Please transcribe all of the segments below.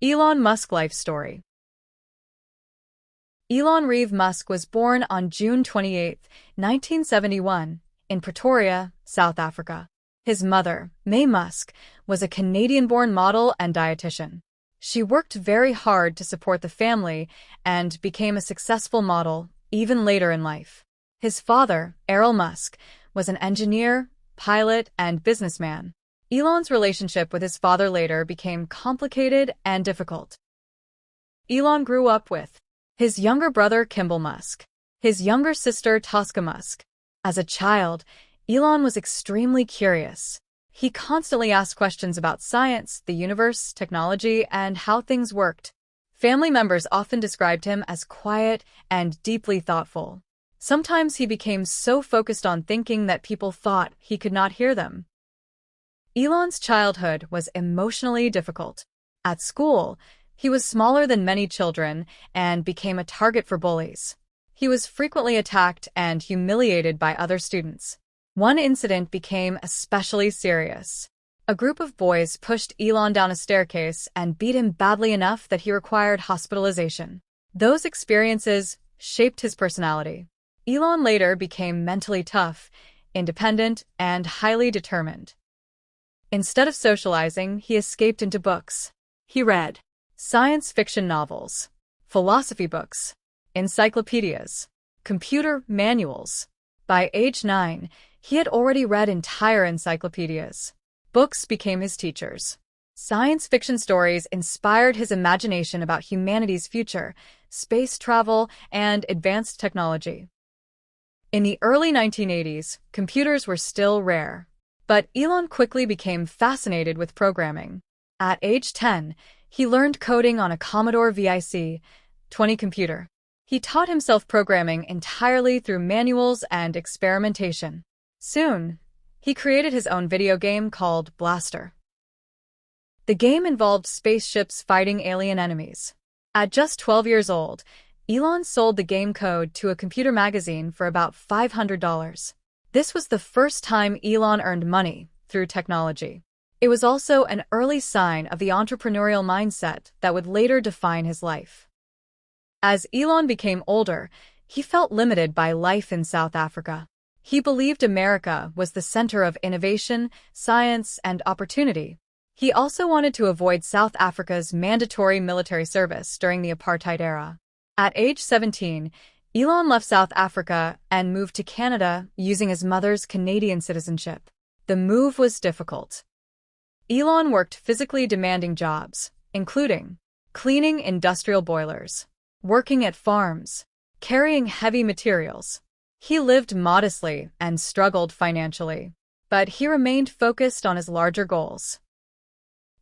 Elon Musk life story. Elon Reeve Musk was born on June 28, 1971, in Pretoria, South Africa. His mother, May Musk, was a Canadian-born model and dietitian. She worked very hard to support the family and became a successful model even later in life. His father, Elon Musk, was an engineer, pilot, and businessman. Elon's relationship with his father later became complicated and difficult. Elon grew up with his younger brother Kimball Musk, his younger sister Tosca Musk. As a child, Elon was extremely curious. He constantly asked questions about science, the universe, technology, and how things worked. Family members often described him as quiet and deeply thoughtful. Sometimes he became so focused on thinking that people thought he could not hear them. Elon's childhood was emotionally difficult. At school, he was smaller than many children and became a target for bullies. He was frequently attacked and humiliated by other students. One incident became especially serious. A group of boys pushed Elon down a staircase and beat him badly enough that he required hospitalization. Those experiences shaped his personality. Elon later became mentally tough, independent, and highly determined. Instead of socializing, he escaped into books. He read science fiction novels, philosophy books, encyclopedias, computer manuals. By age 9, he had already read entire encyclopedias. Books became his teachers. Science fiction stories inspired his imagination about humanity's future, space travel, and advanced technology. In the early 1980s, computers were still rare. But Elon quickly became fascinated with programming. At age 10, he learned coding on a Commodore VIC-20 computer. He taught himself programming entirely through manuals and experimentation. Soon, he created his own video game called Blaster. The game involved spaceships fighting alien enemies. At just 12 years old, Elon sold the game code to a computer magazine for about $500. This was the first time Elon earned money through technology. It was also an early sign of the entrepreneurial mindset that would later define his life. As Elon became older, he felt limited by life in South Africa. He believed America was the center of innovation, science, and opportunity. He also wanted to avoid South Africa's mandatory military service during the apartheid era. At age 17, Elon left South Africa and moved to Canada using his mother's Canadian citizenship. The move was difficult. Elon worked physically demanding jobs, including cleaning industrial boilers, working at farms, carrying heavy materials. He lived modestly and struggled financially, but he remained focused on his larger goals.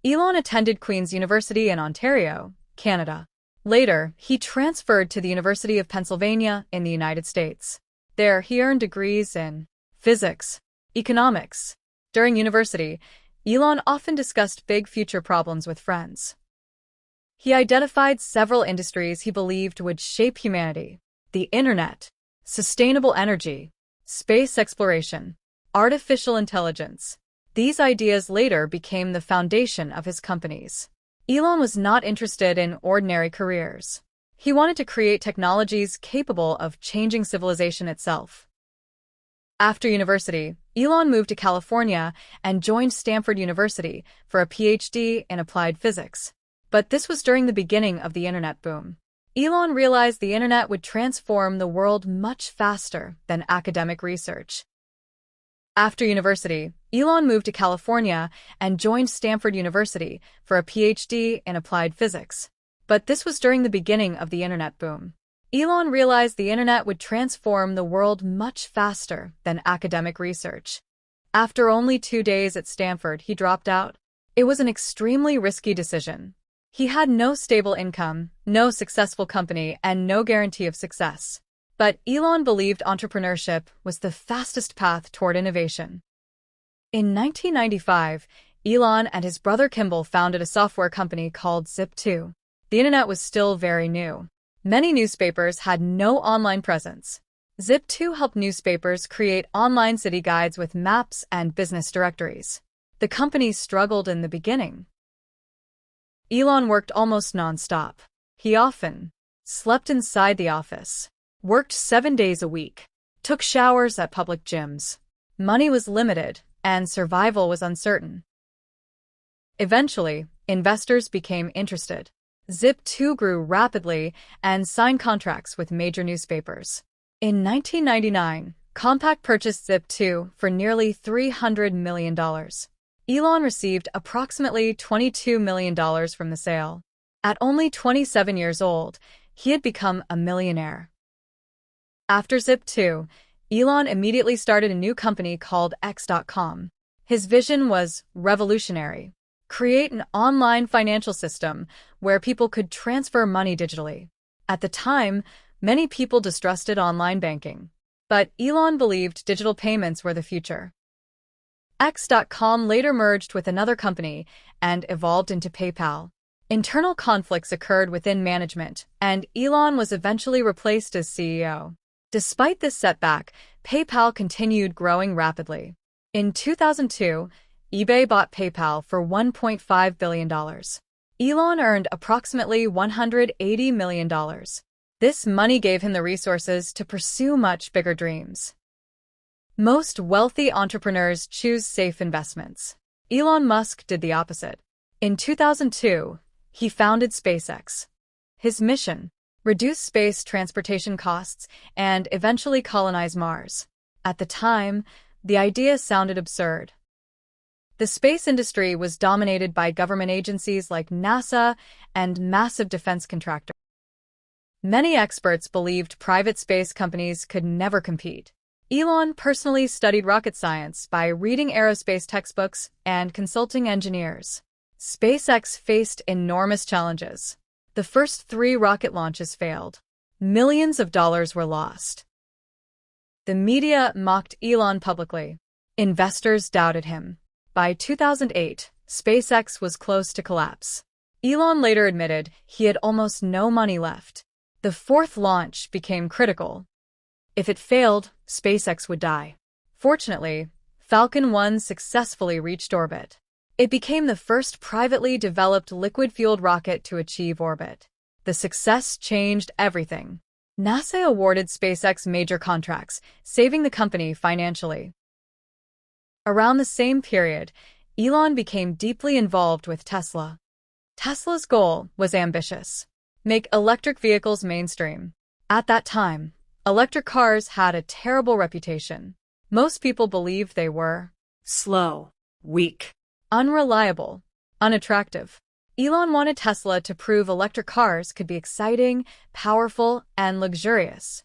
Elon attended Queen's University in Ontario, Canada. Later, he transferred to the University of Pennsylvania in the United States. There, he earned degrees in physics, economics. During university, Elon often discussed big future problems with friends. He identified several industries he believed would shape humanity: the internet, sustainable energy, space exploration, artificial intelligence. These ideas later became the foundation of his companies. Elon was not interested in ordinary careers. He wanted to create technologies capable of changing civilization itself. After university, Elon moved to California and joined Stanford University for a PhD in applied physics. But this was during the beginning of the internet boom. Elon realized the internet would transform the world much faster than academic research. After university, Elon moved to California and joined Stanford University for a PhD in applied physics. But this was during the beginning of the internet boom. Elon realized the internet would transform the world much faster than academic research. After only 2 days at Stanford, he dropped out. It was an extremely risky decision. He had no stable income, no successful company, and no guarantee of success. But Elon believed entrepreneurship was the fastest path toward innovation. In 1995, Elon and his brother Kimball founded a software company called Zip2. The internet was still very new. Many newspapers had no online presence. Zip2 helped newspapers create online city guides with maps and business directories. The company struggled in the beginning. Elon worked almost non-stop. He often slept inside the office, worked 7 days a week, took showers at public gyms. Money was limited, and survival was uncertain. Eventually, investors became interested. Zip2 grew rapidly and signed contracts with major newspapers. In 1999, Compaq purchased Zip2 for nearly $300 million. Elon received approximately $22 million from the sale. At only 27 years old, he had become a millionaire. After Zip2, Elon immediately started a new company called X.com. His vision was revolutionary: create an online financial system where people could transfer money digitally. At the time, many people distrusted online banking, but Elon believed digital payments were the future. X.com later merged with another company and evolved into PayPal. Internal conflicts occurred within management, and Elon was eventually replaced as CEO. Despite this setback, PayPal continued growing rapidly. In 2002, eBay bought PayPal for $1.5 billion. Elon earned approximately $180 million. This money gave him the resources to pursue much bigger dreams. Most wealthy entrepreneurs choose safe investments. Elon Musk did the opposite. In 2002, he founded SpaceX. His mission: reduce space transportation costs and eventually colonize Mars. At the time, the idea sounded absurd. The space industry was dominated by government agencies like NASA and massive defense contractors. Many experts believed private space companies could never compete. Elon personally studied rocket science by reading aerospace textbooks and consulting engineers. SpaceX faced enormous challenges. The first 3 rocket launches failed. Millions of dollars were lost. The media mocked Elon publicly. Investors doubted him. By 2008, SpaceX was close to collapse. Elon later admitted he had almost no money left. The 4th launch became critical. If it failed, SpaceX would die. Fortunately, Falcon 1 successfully reached orbit. It became the first privately developed liquid-fueled rocket to achieve orbit. The success changed everything. NASA awarded SpaceX major contracts, saving the company financially. Around the same period, Elon became deeply involved with Tesla. Tesla's goal was ambitious: make electric vehicles mainstream. At that time, electric cars had a terrible reputation. Most people believed they were slow, weak, unreliable, unattractive. Elon wanted Tesla to prove electric cars could be exciting, powerful, and luxurious.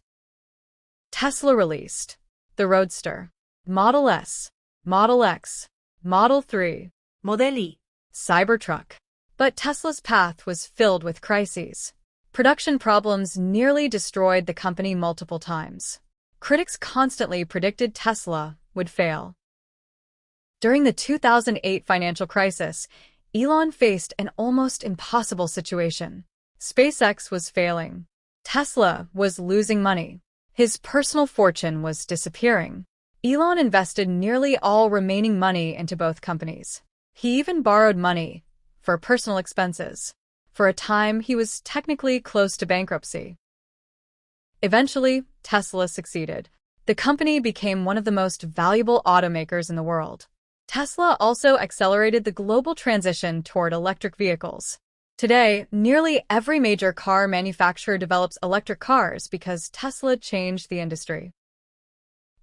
Tesla released the Roadster, Model S, Model X, Model 3, Model Y, Cybertruck. But Tesla's path was filled with crises. Production problems nearly destroyed the company multiple times. Critics constantly predicted Tesla would fail. During the 2008 financial crisis, Elon faced an almost impossible situation. SpaceX was failing. Tesla was losing money. His personal fortune was disappearing. Elon invested nearly all remaining money into both companies. He even borrowed money for personal expenses. For a time, he was technically close to bankruptcy. Eventually, Tesla succeeded. The company became one of the most valuable automakers in the world. Tesla also accelerated the global transition toward electric vehicles. Today, nearly every major car manufacturer develops electric cars because Tesla changed the industry.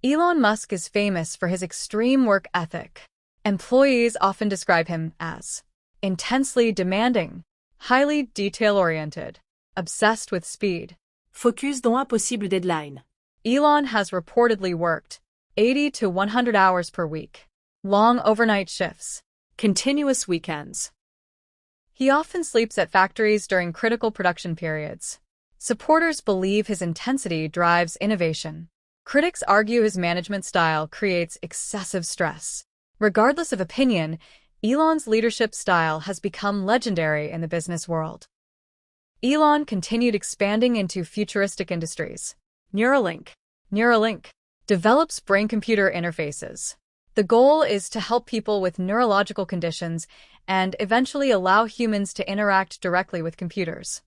Elon Musk is famous for his extreme work ethic. Employees often describe him as intensely demanding, highly detail-oriented, obsessed with speed. focus dans un possible deadline. Elon has reportedly worked 80 to 100 hours per week, long overnight shifts, continuous weekends. He often sleeps at factories during critical production periods. Supporters believe his intensity drives innovation. Critics argue his management style creates excessive stress. Regardless of opinion, Elon's leadership style has become legendary in the business world. Elon continued expanding into futuristic industries. Neuralink develops brain-computer interfaces. The goal is to help people with neurological conditions and eventually allow humans to interact directly with computers.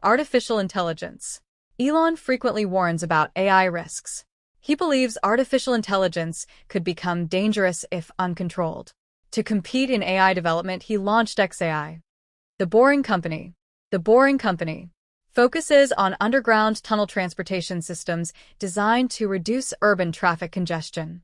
Artificial intelligence. Elon frequently warns about AI risks. He believes artificial intelligence could become dangerous if uncontrolled. To compete in AI development, he launched xAI. The Boring Company. The Boring Company focuses on underground tunnel transportation systems designed to reduce urban traffic congestion.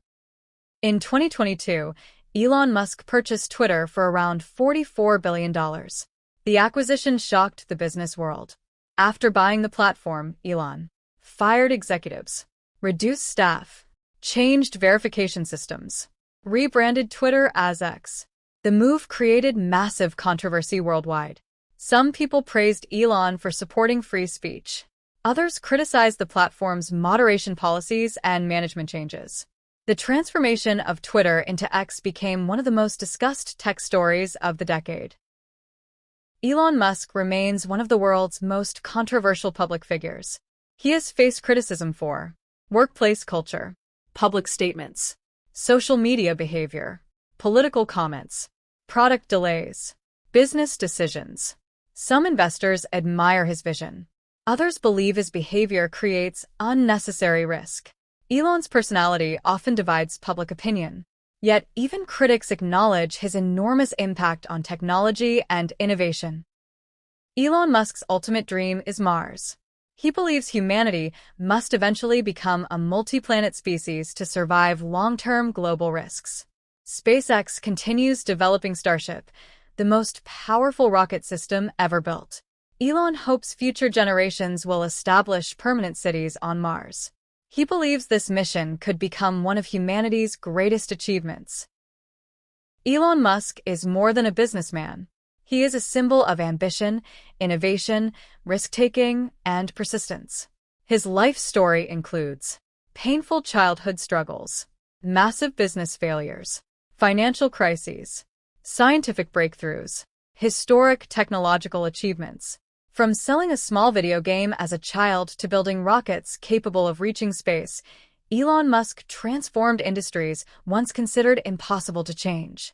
In 2022, Elon Musk purchased Twitter for around $44 billion. The acquisition shocked the business world. After buying the platform, Elon fired executives, reduced staff, changed verification systems, rebranded Twitter as X. The move created massive controversy worldwide. Some people praised Elon for supporting free speech. Others criticized the platform's moderation policies and management changes. The transformation of Twitter into X became one of the most discussed tech stories of the decade. Elon Musk remains one of the world's most controversial public figures. He has faced criticism for workplace culture, public statements, social media behavior, political comments, product delays, business decisions. Some investors admire his vision. Others believe his behavior creates unnecessary risk. Elon's personality often divides public opinion. Yet even critics acknowledge his enormous impact on technology and innovation. Elon Musk's ultimate dream is Mars. He believes humanity must eventually become a multi-planet species to survive long-term global risks. SpaceX continues developing Starship, the most powerful rocket system ever built. Elon hopes future generations will establish permanent cities on Mars. He believes this mission could become one of humanity's greatest achievements. Elon Musk is more than a businessman. He is a symbol of ambition, innovation, risk-taking, and persistence. His life story includes painful childhood struggles, massive business failures, financial crises, scientific breakthroughs, historic technological achievements. From selling a small video game as a child to building rockets capable of reaching space, Elon Musk transformed industries once considered impossible to change.